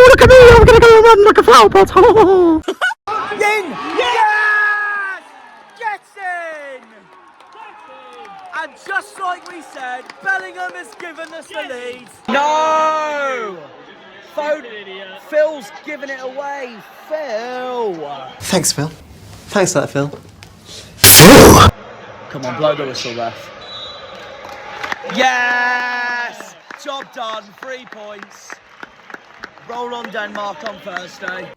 look at me, I'm gonna go run like a flower pot. In! Yes! Gets in! And just like we said, Bellingham has given us the lead. No! Phil's giving it away. Phil! Thanks, Phil. Thanks for that, Phil. Come on, blow the whistle, ref. Yes! Job done, 3 points. Roll on Denmark on Thursday.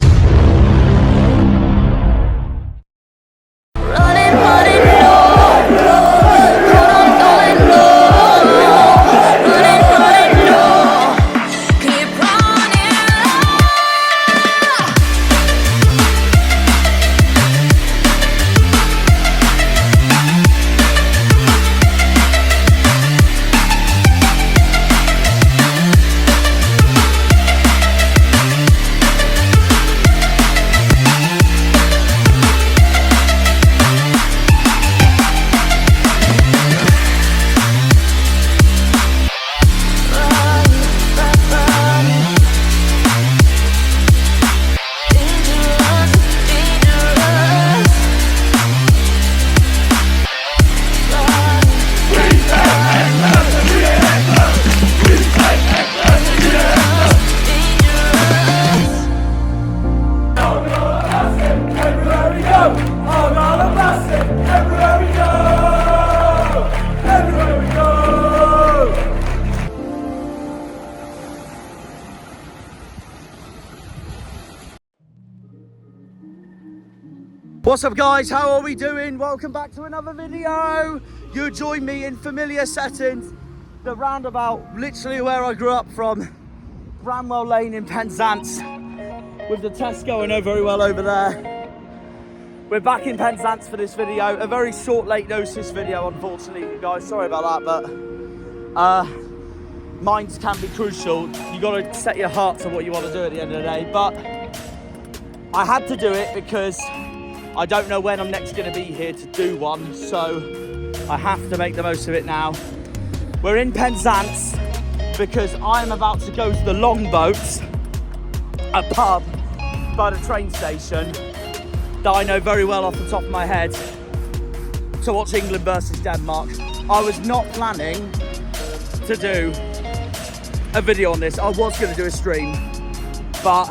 What's up guys, how are we doing? Welcome back to another video. You join me in familiar settings, the roundabout, literally where I grew up from, Bramwell Lane in Penzance, with the Tesco going very well over there. We're back in Penzance for this video, a very short late notice video unfortunately guys, sorry about that, but minds can be crucial. You got to set your heart to what you want to do at the end of the day, but I had to do it because I don't know when I'm next going to be here to do one, so I have to make the most of it now. We're in Penzance because I'm about to go to the Longboat, a pub by the train station that I know very well off the top of my head, to watch England versus Denmark. I was not planning to do a video on this. I was going to do a stream, but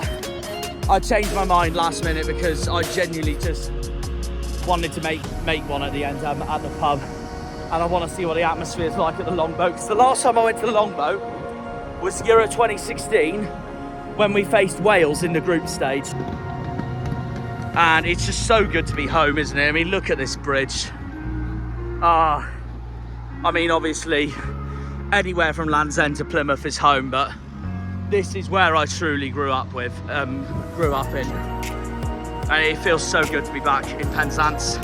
I changed my mind last minute because I genuinely just wanted to make one at the end at the pub, and I want to see what the atmosphere is like at the Longboat, because the last time I went to the Longboat was Euro 2016 when we faced Wales in the group stage, and it's just so good to be home, isn't it? I mean, look at this bridge. I mean, obviously anywhere from Land's End to Plymouth is home, but this is where I truly grew up in. And it feels so good to be back in Penzance.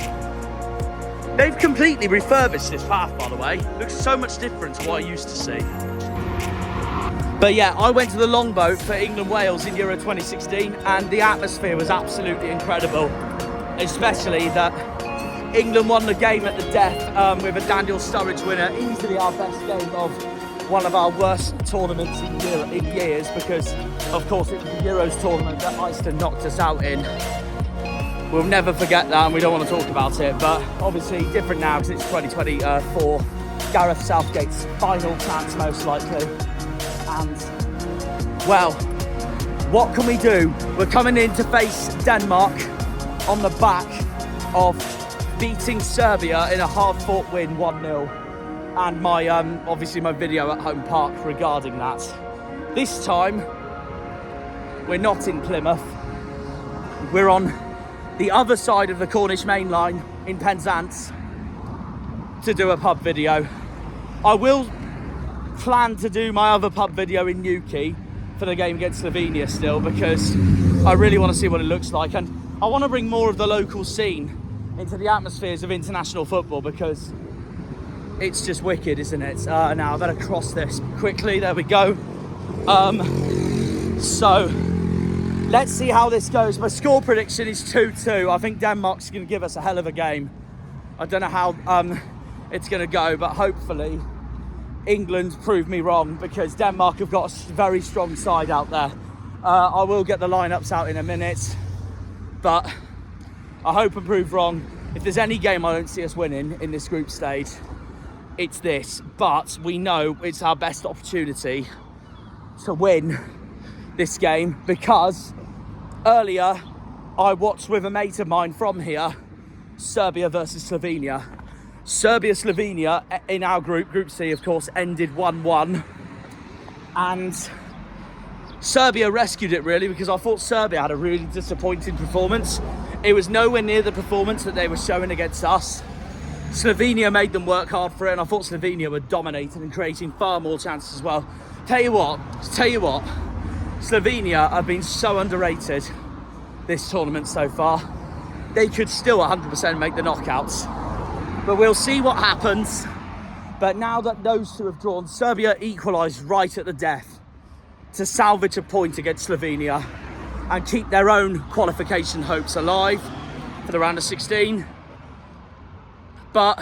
They've completely refurbished this path, by the way. Looks so much different to what I used to see. But yeah, I went to the Longboat for England-Wales in Euro 2016, and the atmosphere was absolutely incredible. Especially that England won the game at the death with a Daniel Sturridge winner. Easily our best game of one of our worst tournaments in years, because of course it was the Euros tournament that Iceland knocked us out in. We'll never forget that, and we don't want to talk about it, but obviously different now because it's 2024. Gareth Southgate's final chance most likely, and well, what can we do? We're coming in to face Denmark on the back of beating Serbia in a hard-fought win 1-0. And my obviously my video at home park regarding that. This time we're not in Plymouth, we're on the other side of the Cornish main line in Penzance to do a pub video. I will plan to do my other pub video in Newquay for the game against Slovenia still, because I really want to see what it looks like, and I want to bring more of the local scene into the atmospheres of international football, because it's just wicked, isn't it? Now I better cross this quickly. There we go. So let's see how this goes. My score prediction is 2-2. I think Denmark's going to give us a hell of a game. I don't know how it's going to go, but hopefully England prove me wrong, because Denmark have got a very strong side out there. I will get the lineups out in a minute, but I hope and prove wrong. If there's any game I don't see us winning in this group stage, it's this. But we know it's our best opportunity to win this game, because earlier I watched with a mate of mine from here Serbia versus Slovenia. Serbia-Slovenia in our group, Group C, of course, ended 1-1. And Serbia rescued it, really, because I thought Serbia had a really disappointing performance. It was nowhere near the performance that they were showing against us. Slovenia made them work hard for it, and I thought Slovenia were dominating and creating far more chances as well. Tell you what, Slovenia have been so underrated this tournament so far. They could still 100% make the knockouts. But we'll see what happens. But now that those two have drawn, Serbia equalised right at the death to salvage a point against Slovenia and keep their own qualification hopes alive for the round of 16. But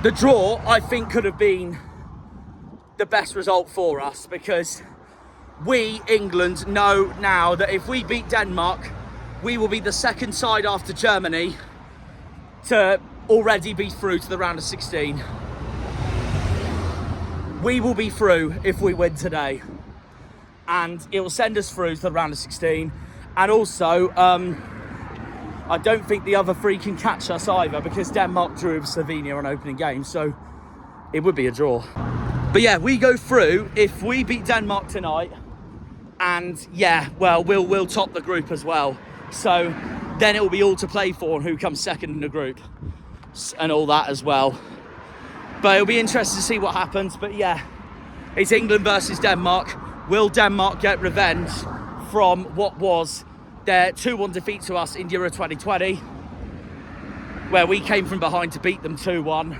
the draw, I think, could have been the best result for us, because we, England, know now that if we beat Denmark, we will be the second side after Germany to already be through to the round of 16. We will be through if we win today, and it will send us through to the round of 16. And also, I don't think the other three can catch us either, because Denmark drew with Slovenia on opening game, so it would be a draw. But yeah, we go through if we beat Denmark tonight, and yeah, well, we'll top the group as well. So then it will be all to play for and who comes second in the group and all that as well. But it'll be interesting to see what happens. But yeah, it's England versus Denmark. Will Denmark get revenge from what was their 2-1 defeat to us in Euro 2020, where we came from behind to beat them 2-1?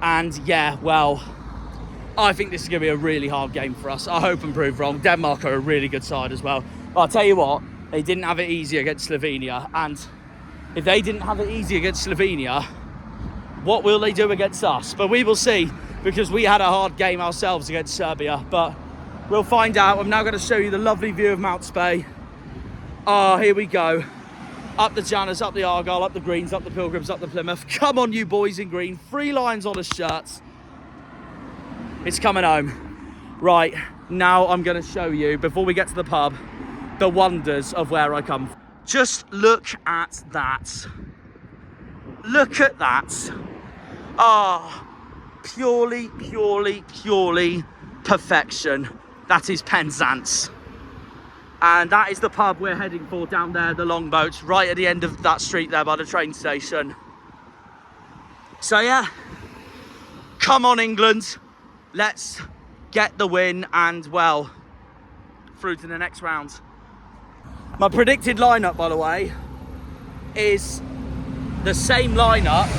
And yeah, well, I think this is going to be a really hard game for us. I hope and prove wrong. Denmark are a really good side as well. But I'll tell you what, they didn't have it easy against Slovenia. And if they didn't have it easy against Slovenia, what will they do against us? But we will see, because we had a hard game ourselves against Serbia. But we'll find out. I'm now going to show you the lovely view of Mount Spey. Oh, here we go. Up the Janners, up the Argyle, up the Greens, up the Pilgrims, up the Plymouth. Come on, you boys in green. 3 lines on us shirts. It's coming home. Right, now I'm going to show you, before we get to the pub, the wonders of where I come from. Just look at that. Look at that. Ah, purely perfection. That is Penzance. And that is the pub we're heading for down there, the Longboats, right at the end of that street there by the train station. So yeah, come on England, let's get the win and, well, through to the next round. My predicted lineup, by the way, is the same lineup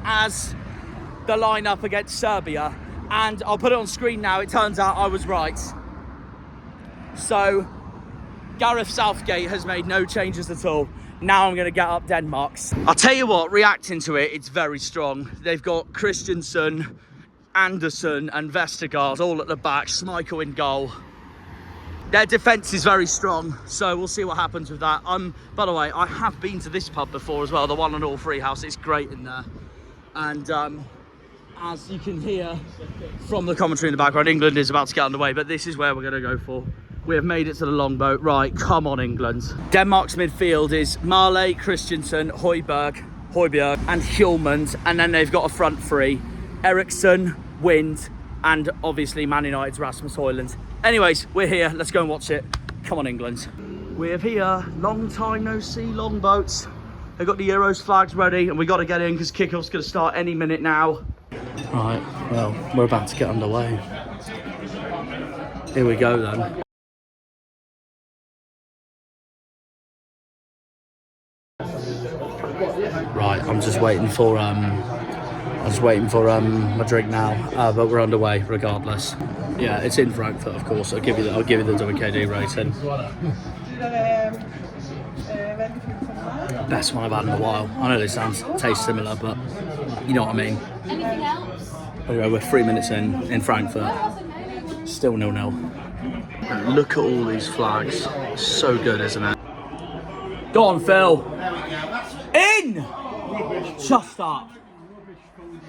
as the lineup against Serbia. And I'll put it on screen now. It turns out I was right. So Gareth Southgate has made no changes at all. Now I'm going to get up Denmark's. I'll tell you what, reacting to it, it's very strong. They've got Christensen, Anderson and Vestergaard all at the back, Schmeichel in goal. Their defence is very strong, so we'll see what happens with that. By the way, I have been to this pub before as well, the one on All Free House. It's great in there. And as you can hear from the commentary in the background, England is about to get underway, but this is where we're going to go for. We have made it to the Longboat. Right, come on England. Denmark's midfield is Marley, Christensen, Højbjerg and Hjulmand, and then they've got a front three, Eriksson, Wind, and obviously Man United's Rasmus Højlund. Anyways, we're here. Let's go and watch it. Come on, England. We're here. Long time no see, Longboats. They've got the Euros flags ready, and we got to get in because kickoff's going to start any minute now. Right, well, we're about to get underway. Here we go then. Right, I'm just waiting for my drink now, but we're underway regardless. Yeah, it's in Frankfurt, of course. I'll give you the WKD rating. Best one I've had in a while. I know this tastes similar, but you know what I mean. Anything else? Anyway, we're 3 minutes in Frankfurt. Still 0-0. Look at all these flags. So good, isn't it? Go on, Phil. In! Just up.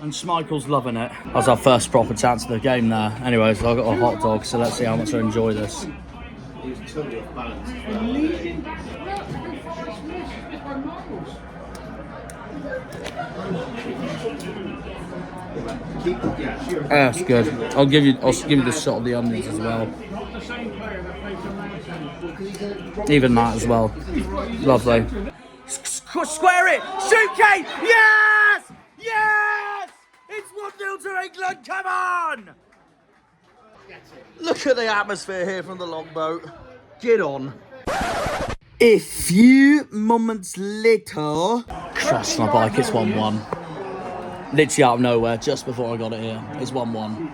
And Schmeichel's loving it. That was our first proper chance of the game there. Anyways, I've got a hot dog, so let's see how much I enjoy this. Yeah, that's good. I'll give you the shot of the onions as well. Even that as well. Lovely. Square it! Shoot, Kane! Yes! Yes! It's 1-0 to England, come on! Look at the atmosphere here from the longboat. Get on. A few moments later... Crashed my bike, it's 1-1. Literally out of nowhere, just before I got it here. It's 1-1.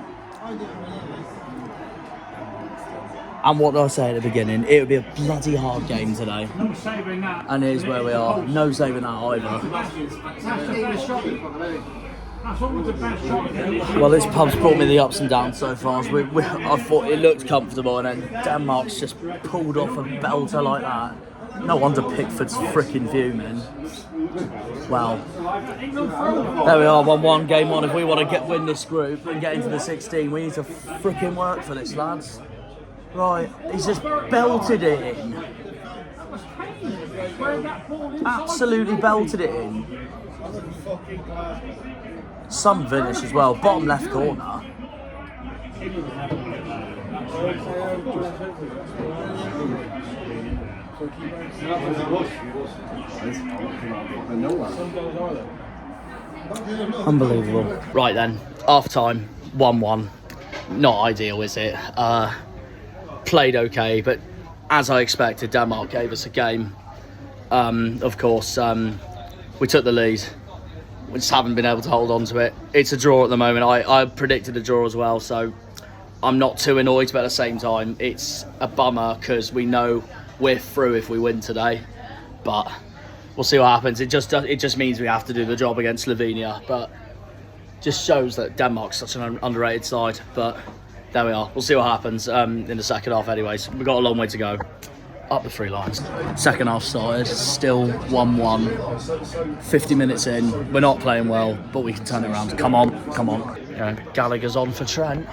And what did I say at the beginning? It would be a bloody hard game today. No saving that. And here's where we are. No saving that either. Well, this pub's brought me the ups and downs so far. So I thought it looked comfortable, and then Denmark's just pulled off a belter like that. No wonder Pickford's freaking fuming. Well, there we are, 1-1, game on. If we want to win this group and get into the 16, we need to freaking work for this, lads. Right, he's just belted it in. Absolutely belted it in. Some finish as well, bottom left corner. Unbelievable. Right then, half time, 1-1. Not ideal, is it? Played okay, but as I expected, Denmark gave us a game. Of course, we took the lead. We just haven't been able to hold on to it. It's a draw at the moment. I predicted a draw as well, so I'm not too annoyed, but at the same time, it's a bummer because we know we're through if we win today. But we'll see what happens. It just means we have to do the job against Slovenia, but just shows that Denmark's such an underrated side. But there we are. We'll see what happens in the second half anyways. We've got a long way to go. Up the 3 lines. Second half started, still 1-1. 50 minutes in, we're not playing well, but we can turn it around. Come on, come on. Yeah, Gallagher's on for Trent.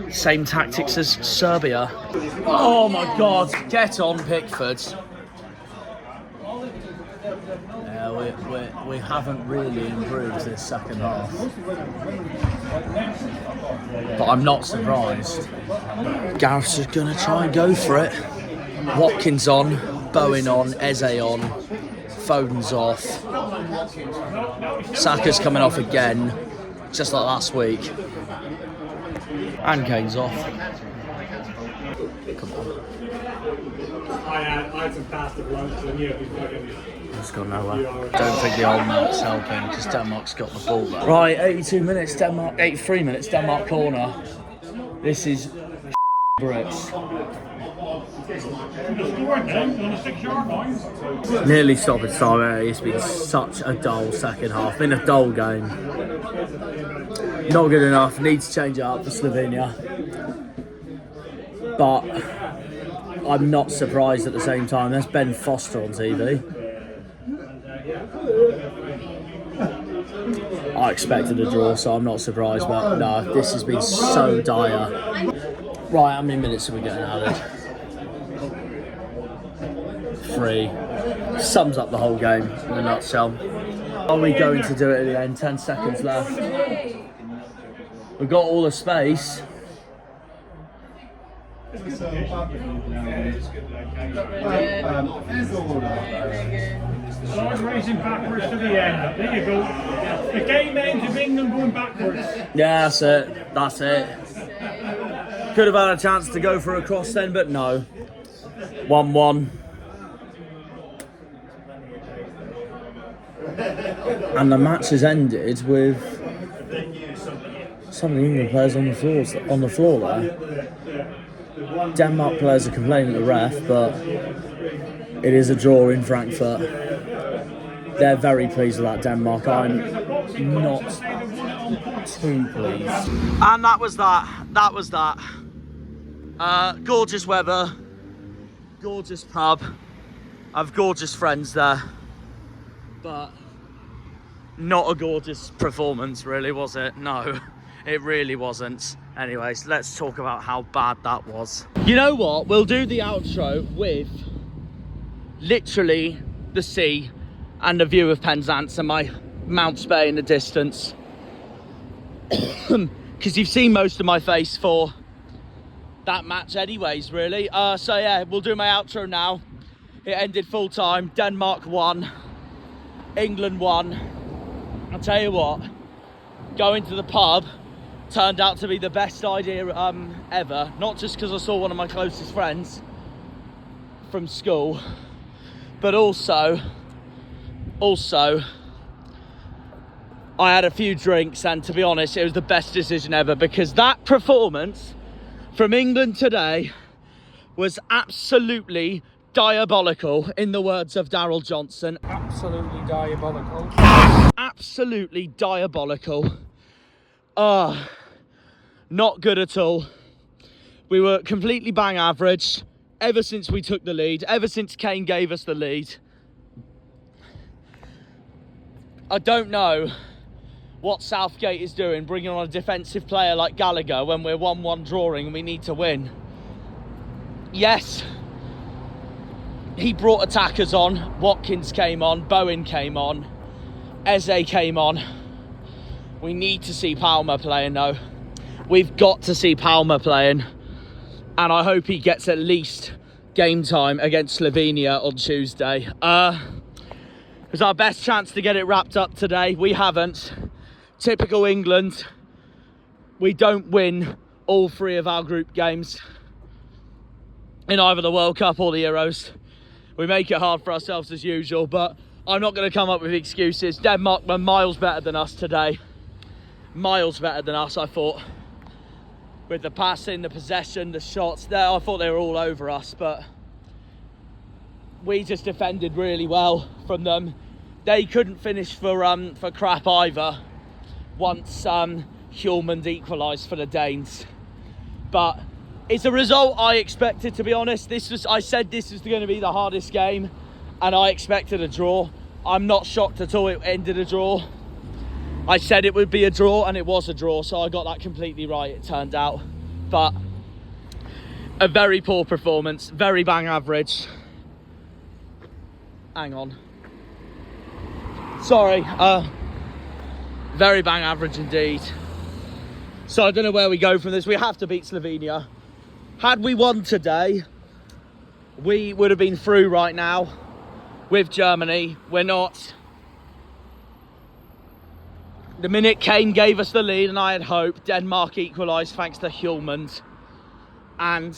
Same tactics as Serbia. Oh my God, get on Pickford. Yeah, we haven't really improved this second half. But I'm not surprised. Gareth's just going to try and go for it. Watkins on, Bowen on, Eze on, Foden's off. Saka's coming off again, just like last week. And Kane's off. Come on. I had some pasta for lunch and It's gone nowhere. Don't think the old man's helping because Denmark's got the ball back. Right, 82 minutes, Denmark, 83 minutes, Denmark corner. This is bricks. Nearly stoppage time. It's been such a dull second half. Been a dull game. Not good enough. Need to change it up for Slovenia. But I'm not surprised at the same time. There's Ben Foster on TV. I expected a draw, so I'm not surprised. But no, this has been so dire. Right, how many minutes are we getting added? 3. Sums up the whole game in a nutshell. Are we going to do it at the end? 10 seconds left. We've got all the space. Start racing backwards to the end. There you go. The game ends with England going backwards. Yeah, that's it. That's it. Could have had a chance to go for a cross then, but no. 1-1. And the match has ended with some of the England players on the floor there. Denmark players are complaining at the ref, but it is a draw in Frankfurt. They're very pleased with that, Denmark. I'm not too pleased. And that was that. Gorgeous weather, gorgeous pub. I've gorgeous friends there, but not a gorgeous performance, really, was it? No, it really wasn't. Anyways, let's talk about how bad that was. You know what? We'll do the outro with literally the sea and a view of Penzance and my Mounts Bay in the distance. Because you've seen most of my face for that match anyways, really. So yeah, we'll do my outro now. It ended full time. Denmark won. England won. I'll tell you what, going to the pub turned out to be the best idea ever. Not just because I saw one of my closest friends from school, but also I had a few drinks, and to be honest, it was the best decision ever, because that performance from England today was absolutely diabolical, in the words of Daryl Johnson. Absolutely diabolical. Absolutely diabolical. Not good at all. We were completely bang average ever since we took the lead, ever since Kane gave us the lead. I don't know what Southgate is doing, bringing on a defensive player like Gallagher when we're 1-1 drawing and we need to win. Yes, he brought attackers on. Watkins came on, Bowen came on, Eze came on. We need to see Palmer playing though. We've got to see Palmer playing, and I hope he gets at least game time against Slovenia on Tuesday. It was our best chance to get it wrapped up today. We haven't. Typical England. We don't win all three of our group games in either the World Cup or the Euros. We make it hard for ourselves as usual, but I'm not going to come up with excuses. Denmark were miles better than us today. Miles better than us, I thought. With the passing, the possession, the shots there, I thought they were all over us, but we just defended really well from them. They couldn't finish for crap either once Hjulmand equalised for the Danes. But it's a result I expected, to be honest. I said this was going to be the hardest game, and I expected a draw. I'm not shocked at all it ended a draw. I said it would be a draw, and it was a draw, so I got that completely right, it turned out. But a very poor performance, very bang average. Hang on. Sorry, very bang average indeed. So I don't know where we go from this. We have to beat Slovenia. Had we won today, we would have been through right now with Germany. We're not. The minute Kane gave us the lead and I had hope, Denmark equalised thanks to Hjulmand. And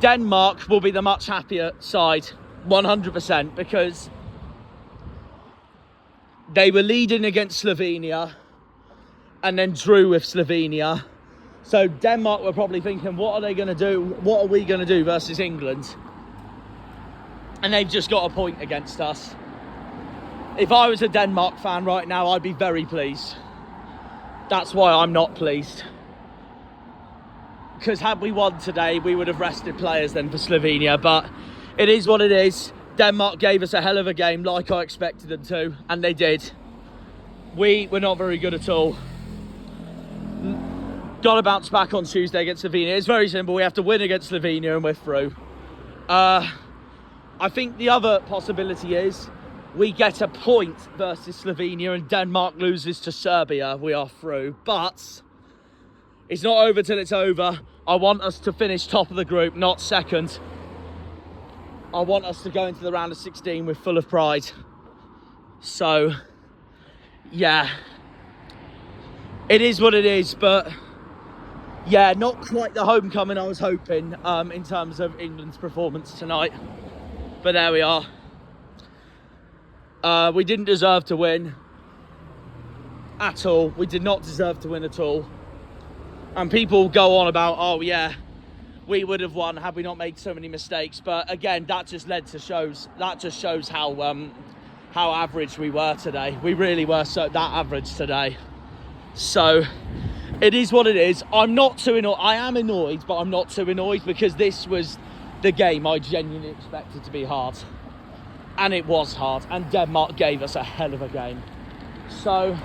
Denmark will be the much happier side, 100%, because they were leading against Slovenia and then drew with Slovenia. So Denmark were probably thinking, what are they going to do? What are we going to do versus England? And they've just got a point against us. If I was a Denmark fan right now, I'd be very pleased. That's why I'm not pleased. Because had we won today, we would have rested players then for Slovenia. But it is what it is. Denmark gave us a hell of a game, like I expected them to, and they did. We were not very good at all. Got to bounce back on Tuesday against Slovenia. It's very simple. We have to win against Slovenia and we're through. I think the other possibility is we get a point versus Slovenia and Denmark loses to Serbia. We are through. But it's not over till it's over. I want us to finish top of the group, not second. I want us to go into the round of 16 with full of pride. So, yeah. It is what it is, but yeah, not quite the homecoming I was hoping in terms of England's performance tonight. But there we are. We didn't deserve to win at all. We did not deserve to win at all. And people go on about, oh yeah, we would have won had we not made so many mistakes. But again, that just shows how average we were today. We really were that average today. So It is what it is. I'm not too annoyed. I am annoyed, but I'm not too annoyed because this was the game I genuinely expected to be hard. And it was hard. And Denmark gave us a hell of a game. So,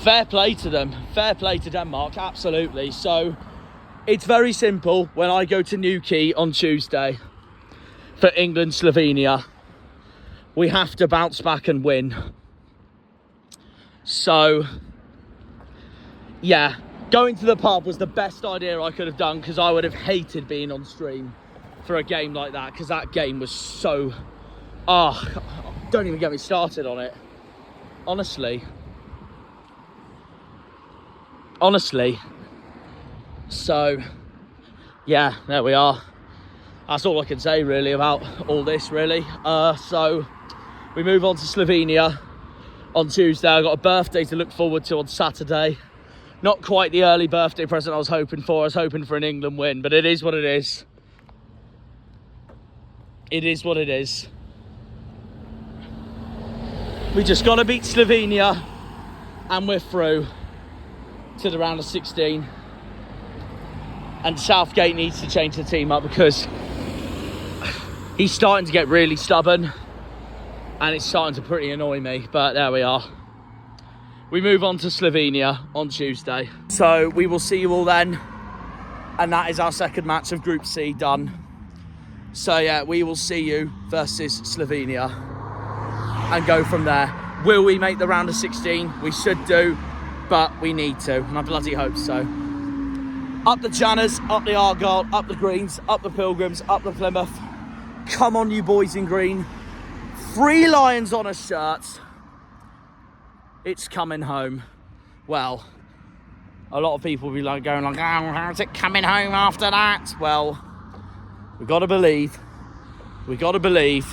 fair play to them. Fair play to Denmark, absolutely. So, it's very simple. When I go to Newquay on Tuesday for England-Slovenia, we have to bounce back and win. So, yeah, going to the pub was the best idea I could have done because I would have hated being on stream for a game like that because that game was so... don't even get me started on it. Honestly. So, yeah, there we are. That's all I can say really about all this really. So, we move on to Slovenia on Tuesday. I've got a birthday to look forward to on Saturday. Not quite the early birthday present I was hoping for. I was hoping for an England win, but it is what it is. It is what it is. We just got to beat Slovenia and we're through to the round of 16. And Southgate needs to change the team up because he's starting to get really stubborn and it's starting to pretty annoy me, but there we are. We move on to Slovenia on Tuesday. So we will see you all then. And that is our second match of Group C done. So yeah, we will see you versus Slovenia and go from there. Will we make the round of 16? We should do, but we need to, and I bloody hope so. Up the Janners, up the Argyle, up the Greens, up the Pilgrims, up the Plymouth. Come on, you boys in green. 3 lions on a shirt. It's coming home. Well, a lot of people will be like going like, oh, how's it coming home after that? Well, we got to believe. We got to believe.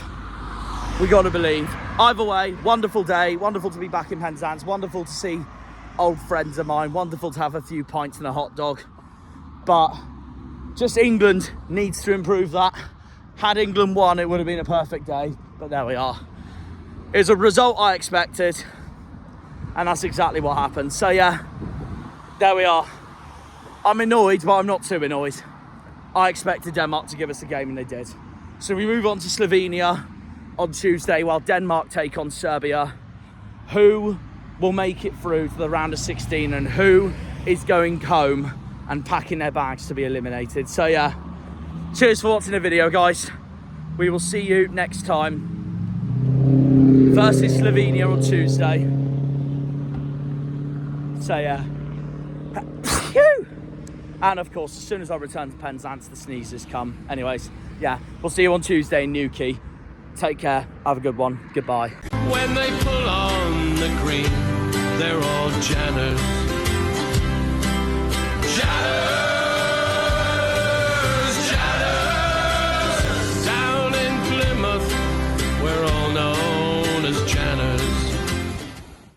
We got to believe. Either way, wonderful day. Wonderful to be back in Penzance. Wonderful to see old friends of mine. Wonderful to have a few pints and a hot dog. But just England needs to improve that. Had England won, it would have been a perfect day. But there we are. It was a result I expected. And that's exactly what happened. So yeah, there we are. I'm annoyed, but I'm not too annoyed. I expected Denmark to give us a game and they did. So we move on to Slovenia on Tuesday while Denmark take on Serbia. Who will make it through to the round of 16 and who is going home and packing their bags to be eliminated. So yeah, cheers for watching the video, guys. We will see you next time versus Slovenia on Tuesday. So yeah. And of course, as soon as I return to Penzance, the sneezes come. Anyways, yeah, we'll see you on Tuesday in Newquay. Take care, have a good one, goodbye. When they pull on the green, they're all Janners.